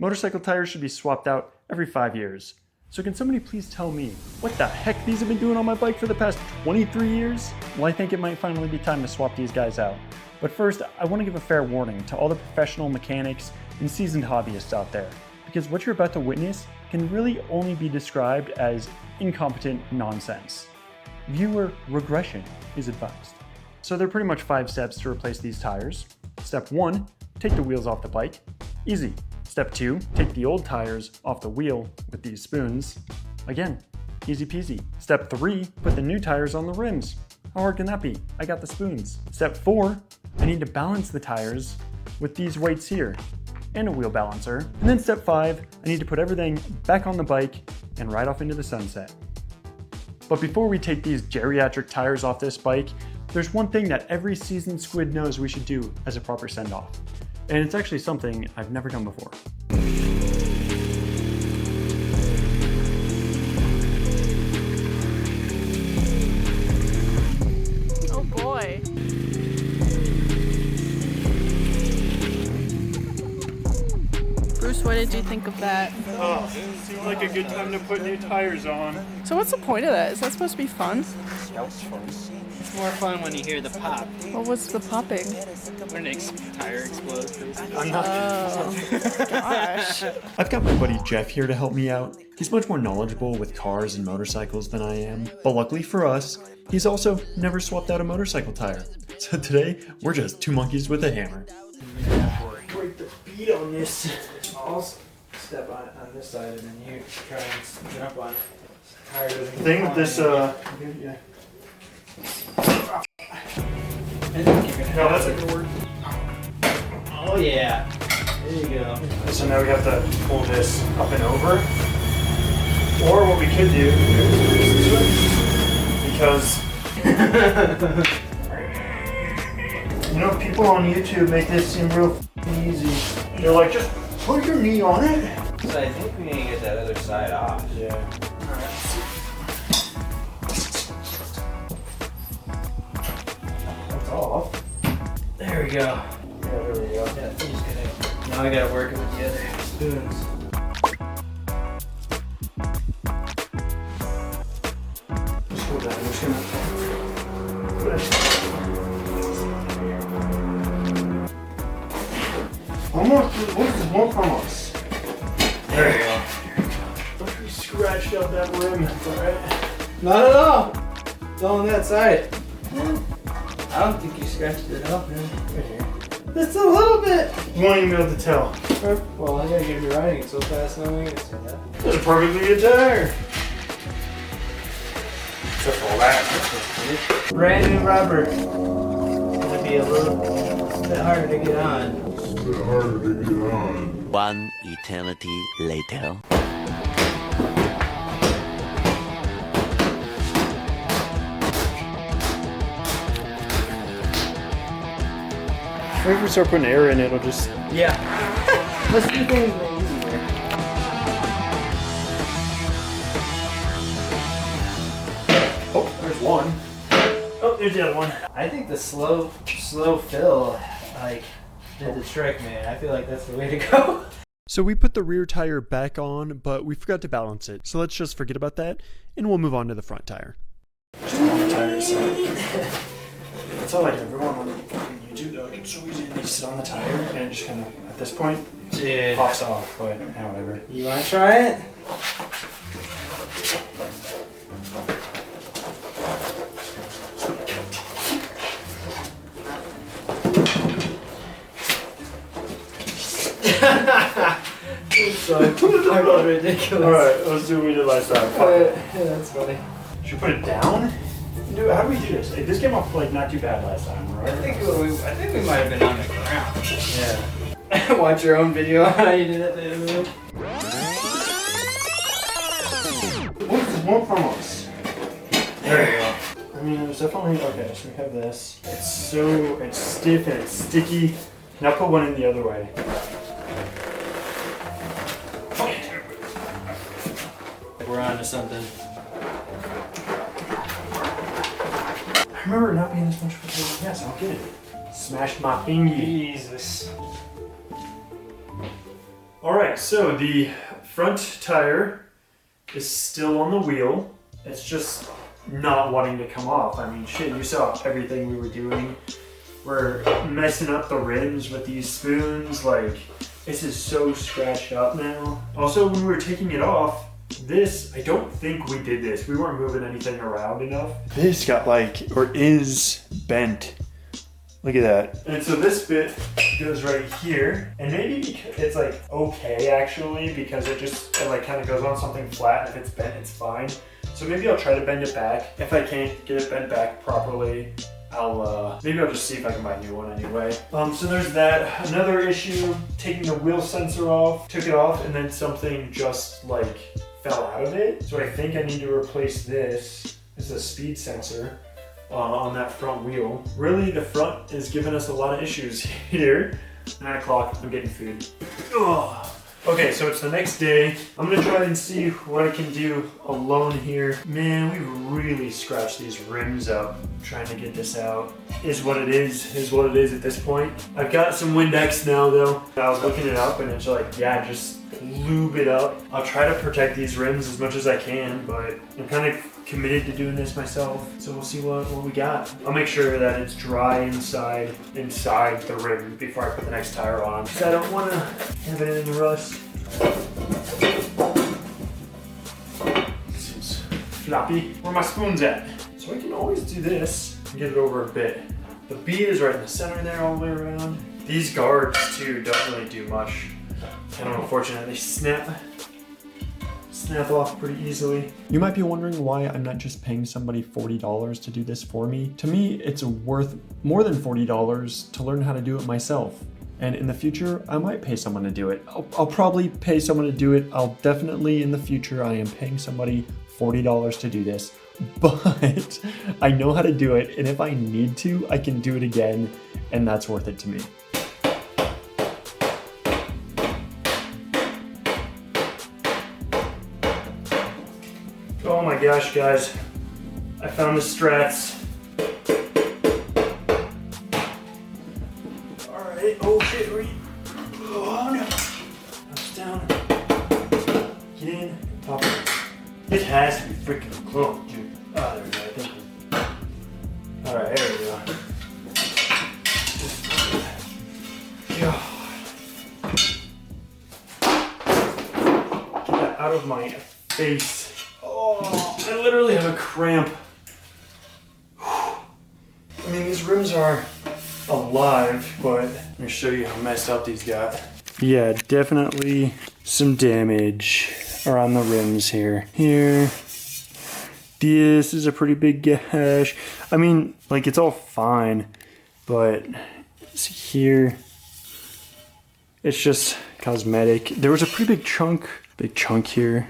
Motorcycle tires should be swapped out every 5 years. So can somebody please tell me what the heck these have been doing on my bike for the past 23 years? Well, I think it might finally be time to swap these guys out. But first, I want to give a fair warning to all the professional mechanics and seasoned hobbyists out there, because what you're about to witness can really only be described as incompetent nonsense. Viewer regression is advised. So there are pretty much 5 steps to replace these tires. Step 1, take the wheels off the bike. Easy. Step 2, take the old tires off the wheel with these spoons. Again, easy peasy. Step 3, put the new tires on the rims. How hard can that be? I got the spoons. Step 4, I need to balance the tires with these weights here and a wheel balancer. And then step 5, I need to put everything back on the bike and ride off into the sunset. But before we take these geriatric tires off this bike, there's one thing that every seasoned squid knows we should do as a proper send-off. And it's actually something I've never done before. Oh boy. Bruce, what did you think of that? Oh, it seemed like a good time to put new tires on. So what's the point of that? Is that supposed to be fun? That was fun. It's more fun when you hear the pop. What was the popping? When an tire explodes, basically. I'm not. Oh, gosh. I've got my buddy Jeff here to help me out. He's much more knowledgeable with cars and motorcycles than I am. But luckily for us, he's also never swapped out a motorcycle tire. So today, we're just two monkeys with a hammer. Break the beat on this. I'll step on this side and then you try and jump on it. Tire doesn't The thing with this, yeah. no, that's not gonna work. Oh yeah. There you go. So now we have to pull this up and over. Or what we could do, because you know, people on YouTube make this seem real easy. They're like, just put your knee on it. So I think we need to get that other side off. Yeah. That's off. There we go. Yeah, there we go. Yeah, he's gonna. Now I gotta work it with the other spoons. Just hold that. I'm just gonna put it. Almost. What is one from us? There you go. Look, we scratched up that rim. Alright. Not at all. It's all on that side. I don't think you scratched it up, man. Right here. Just a little bit. You won't even be able to tell. Well, I gotta get you riding it so fast. Now I gotta say that. That's a perfectly good tire. Except for all that. Brand new rubber. It's gonna be a little bit harder to get on. One eternity later. Maybe if we start putting air in, it'll just... Yeah. Let's do things a little easier. Oh, there's one. Oh, there's the other one. I think the slow fill, like, did the trick, man. I feel like that's the way to go. So we put the rear tire back on, but we forgot to balance it. So let's just forget about that, and we'll move on to the front tire. That's all I do. Everyone on YouTube, though, it's so easy to sit on the tire, and it just kind of, at this point, Dude. pops off, but whatever. You wanna try it? So fucking ridiculous. Alright, let's do what we did last time. Yeah, that's funny. Should we put it down? Dude, how do we do this? Hey, this came off like not too bad last time, right? I think we might have been on the ground. Yeah. Watch your own video on how you did it the other day. What's this one from us? There you go. I mean, there's definitely, okay, so we have this. It's stiff and it's sticky. Now put one in the other way. We're on to something. I remember it not being this much for yes, I'll get it. Smashed my thingy. Jesus. Alright. right, so the front tire is still on the wheel. It's just not wanting to come off. I mean, shit, you saw everything we were doing. We're messing up the rims with these spoons. Like, this is so scratched up now. Also, when we were taking it off, this, I don't think we did this. We weren't moving anything around enough. This got like, or is bent. Look at that. And so this bit goes right here. And maybe because it's like okay actually, because it like kind of goes on something flat. If it's bent, it's fine. So maybe I'll try to bend it back. If I can't get it bent back properly, maybe I'll just see if I can buy a new one anyway. So there's that. Another issue, taking the wheel sensor off, took it off, and then something just like fell out of it. So I think I need to replace this. This is a speed sensor on that front wheel. Really, the front is giving us a lot of issues here. 9 o'clock, I'm getting food. Ugh. Okay, so it's the next day. I'm gonna try and see what I can do alone here. Man, we really scratched these rims up trying to get this out. Is what it is what it is at this point. I've got some Windex now though. I was looking it up and it's like, yeah, just lube it up. I'll try to protect these rims as much as I can, but I'm kind of committed to doing this myself. So we'll see what we got. I'll make sure that it's dry inside the rim before I put the next tire on. Because I don't want to have it in rust. Seems floppy. Where are my spoons at? So I can always do this and get it over a bit. The bead is right in the center there all the way around. These guards too don't really do much. And unfortunately, snap off pretty easily. You might be wondering why I'm not just paying somebody $40 to do this for me. To me, it's worth more than $40 to learn how to do it myself. And in the future, I might pay someone to do it. I'll probably pay someone to do it. I'll definitely, in the future, I am paying somebody $40 to do this. But I know how to do it, and if I need to, I can do it again, and that's worth it to me. Oh my gosh, guys. I found the strats. Alright, oh shit, oh no. That's down. Get in, pop it. This has to be freaking close, dude. Oh, there we go, I think. Alright, there we go. God. Get that out of my face. Oh, I literally have a cramp. I mean, these rims are alive, but let me show you how messed up these got. Yeah, definitely some damage around the rims here. Here. This is a pretty big gash. I mean, like, it's all fine, but see here, it's just cosmetic. There was a pretty big chunk here.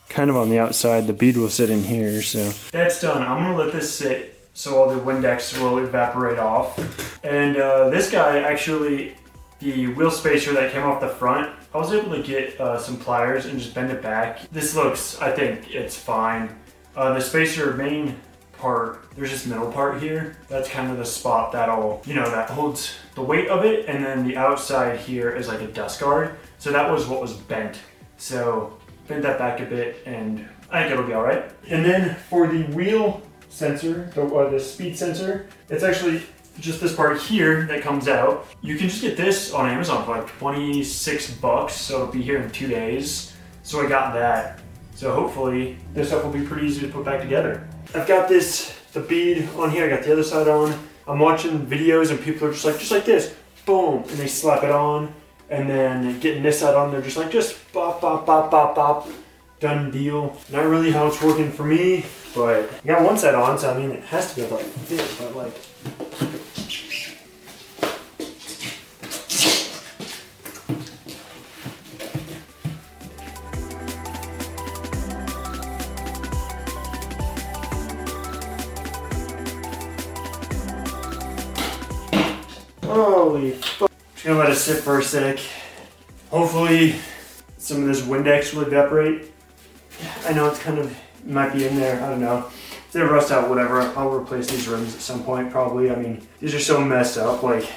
Kind of on the outside. The bead will sit in here, so. That's done. I'm gonna let this sit so all the Windex will evaporate off. And this guy, actually, the wheel spacer that came off the front, I was able to get some pliers and just bend it back. This looks, I think it's fine. The spacer main part, there's this middle part here. That's kind of the spot that'll, that holds the weight of it. And then the outside here is like a dust guard. So that was what was bent. So bend that back a bit and I think it'll be all right. And then for the wheel sensor, the speed sensor, it's actually just this part here that comes out. You can just get this on Amazon for like 26 bucks, so it'll be here in 2 days. So I got that. So hopefully this stuff will be pretty easy to put back together. I've got the bead on here, I got the other side on. I'm watching videos and people are just like this, boom, and they slap it on. And then getting this side on, they're just bop, bop, bop, bop, bop. Done deal. Not really how it's working for me, but I got one side on, so I mean, it has to be like this, but like. Holy fuck. Just gonna let it sit for a sec. Hopefully some of this Windex will evaporate. I know it's might be in there, I don't know. If they rust out, whatever, I'll replace these rims at some point probably. I mean, these are so messed up. Like,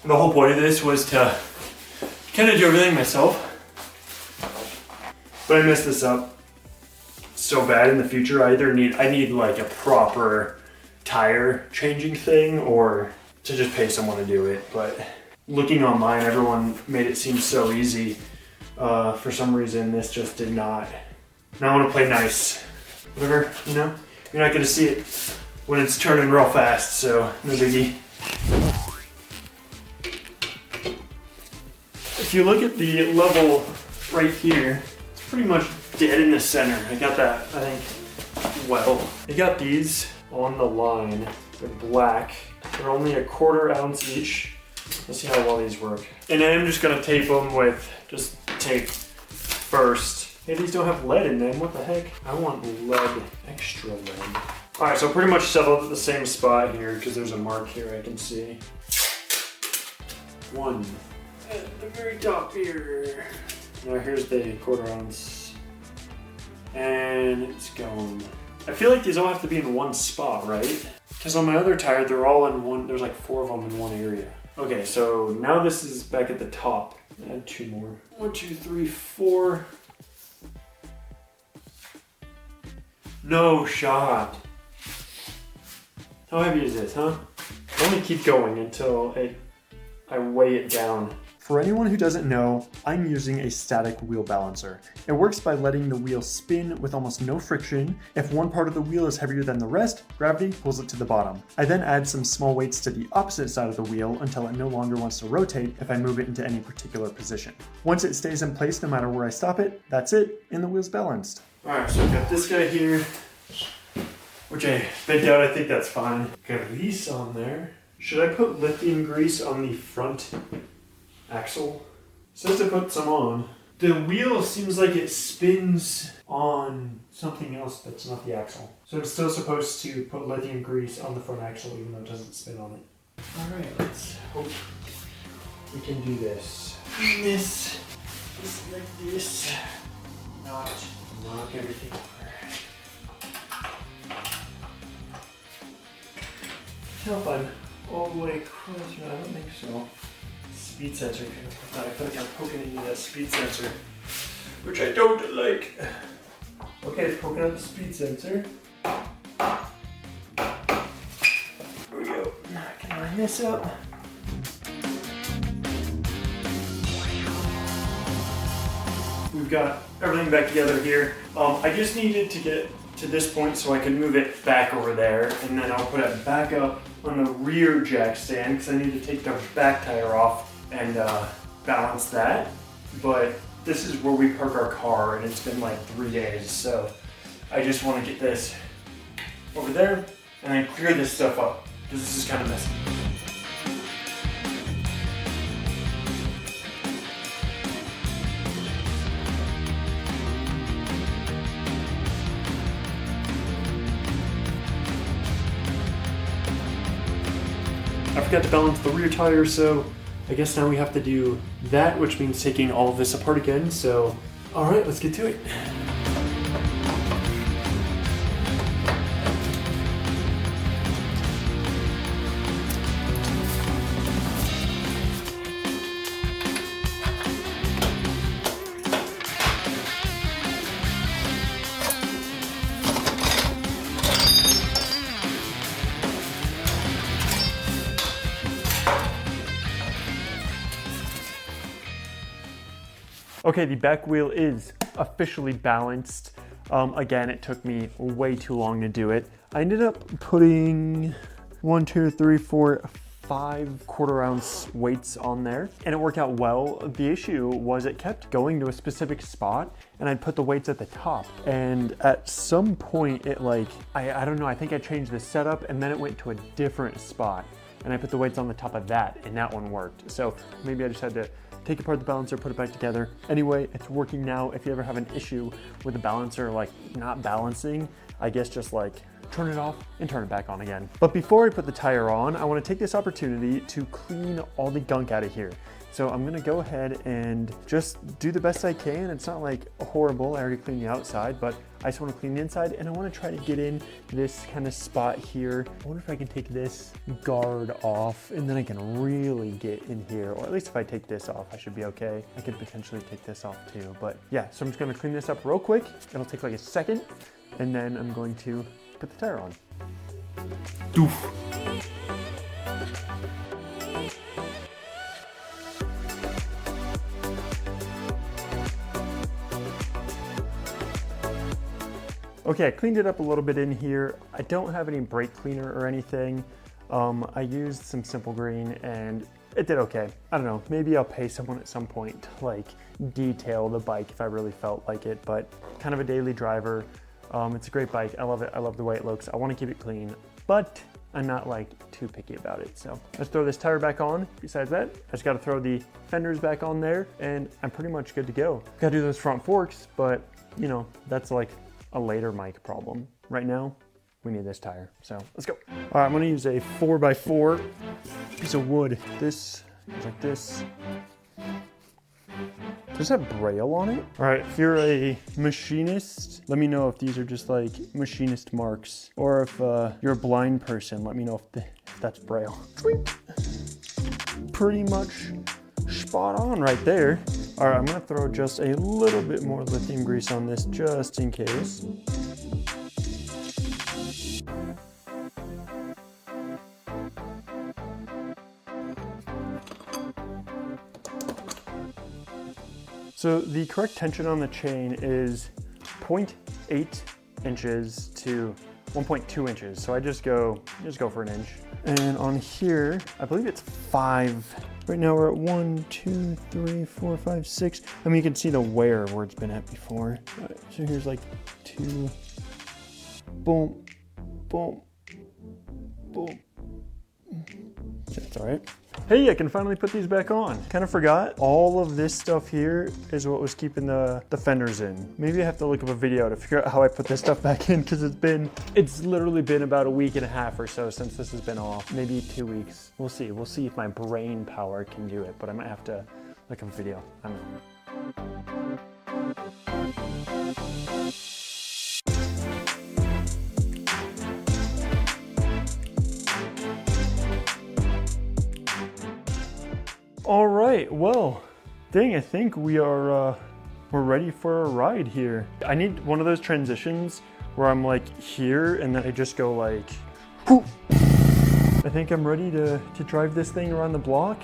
the whole point of this was to kind of do everything myself. But I messed this up so bad in the future. I need like a proper tire changing thing or to just pay someone to do it. But looking online, everyone made it seem so easy. For some reason, this just did not. Now I want to play nice. Whatever, you know? You're not gonna see it when it's turning real fast, so no biggie. If you look at the level right here, it's pretty much dead in the center. I got that, I think, well. I got these on the line. They're black. They're only a 1/4 ounce each. Let's see how well these work. And then I'm just gonna tape them with just tape first. Hey, these don't have lead in them. What the heck? I want lead, extra lead. All right, so pretty much settled at the same spot here because there's a mark here I can see. One at the very top here. Now here's the 1/4 ounce. And it's going. I feel like these all have to be in one spot, right? Because on my other tire, they're all in one, there's like 4 of them in one area. Okay, so now this is back at the top. Add 2 more. 1, 2, 3, 4. No shot. How heavy is this, huh? I'm gonna keep going until I weigh it down. For anyone who doesn't know, I'm using a static wheel balancer. It works by letting the wheel spin with almost no friction. If one part of the wheel is heavier than the rest, gravity pulls it to the bottom. I then add some small weights to the opposite side of the wheel until it no longer wants to rotate if I move it into any particular position. Once it stays in place no matter where I stop it, that's it, and the wheel's balanced. Alright, so I've got this guy here, which I bent out, I think that's fine. Got grease on there. Should I put lithium grease on the front axle? It says to put some on. The wheel seems like it spins on something else that's not the axle. So I'm still supposed to put lithium grease on the front axle even though it doesn't spin on it. Alright, let's hope we can do this. This like this. Not knock everything over. Tell if I'm all the way across. No, I don't think so. Speed sensor. I feel like I'm poking into that speed sensor, which I don't like. Okay, it's poking out the speed sensor. Here we go. Now I can line this up. We've got everything back together here. I just needed to get to this point so I can move it back over there, and then I'll put it back up on the rear jack stand because I need to take the back tire off and balance that. But this is where we park our car, and it's been like 3 days, so I just want to get this over there and then clear this stuff up because this is kind of messy. I forgot to balance the rear tire, so I guess now we have to do that, which means taking all of this apart again. So, all right, let's get to it. Okay, the back wheel is officially balanced. Again, it took me way too long to do it. I ended up putting 1, 2, 3, 4, 5 1/4 ounce weights on there, and it worked out well. The issue was it kept going to a specific spot, and I'd put the weights at the top. And at some point, it like, I don't know, I think I changed the setup, and then it went to a different spot. And I put the weights on the top of that, and that one worked. So maybe I just had to take apart the balancer, put it back together. Anyway, it's working now. If you ever have an issue with the balancer, like not balancing, I guess just like turn it off and turn it back on again. But before I put the tire on, I want to take this opportunity to clean all the gunk out of here. So I'm gonna go ahead and just do the best I can. It's not like horrible, I already cleaned the outside, but I just wanna clean the inside, and I wanna try to get in this kind of spot here. I wonder if I can take this guard off, and then I can really get in here, or at least if I take this off, I should be okay. I could potentially take this off too, but yeah, so I'm just gonna clean this up real quick. It'll take like a second, and then I'm going to put the tire on. Doof. Okay, I cleaned it up a little bit in here. I don't have any brake cleaner or anything. I used some Simple Green and it did okay. I don't know, maybe I'll pay someone at some point to like detail the bike if I really felt like it, but kind of a daily driver. It's a great bike, I love it, I love the way it looks. I wanna keep it clean, but I'm not like too picky about it. So let's throw this tire back on. Besides that, I just gotta throw the fenders back on there and I'm pretty much good to go. Gotta do those front forks, but you know, that's like a later mic problem. Right now, we need this tire, so let's go. All right, I'm gonna use a 4x4 piece of wood. This goes like this. Does that braille on it? All right, if you're a machinist, let me know if these are just like machinist marks, or if you're a blind person, let me know if that's braille. Pretty much spot on right there. All right, I'm gonna throw just a little bit more lithium grease on this just in case. So the correct tension on the chain is 0.8 inches to 1.2 inches. So I just go for an inch. And on here, I believe it's 5. Right now we're at 1, 2, 3, 4, 5, 6. I mean, you can see the where it's been at before. All right, so here's like 2, boom, boom, boom. That's all right. Hey, I can finally put these back on. Kind of forgot, all of this stuff here is what was keeping the fenders in. Maybe I have to look up a video to figure out how I put this stuff back in, because it's literally been about a week and a half or so since this has been off. Maybe 2 weeks. We'll see. We'll see if my brain power can do it, but I might have to look up a video. I don't know. All right, well, dang, I think we're ready for a ride here. I need one of those transitions where I'm like here and then I just go like, whoo. I think I'm ready to drive this thing around the block.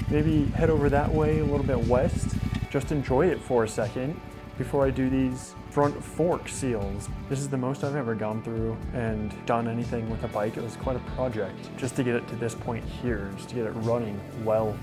Maybe head over that way a little bit west. Just enjoy it for a second before I do these front fork seals. This is the most I've ever gone through and done anything with a bike. It was quite a project just to get it to this point here, just to get it running well.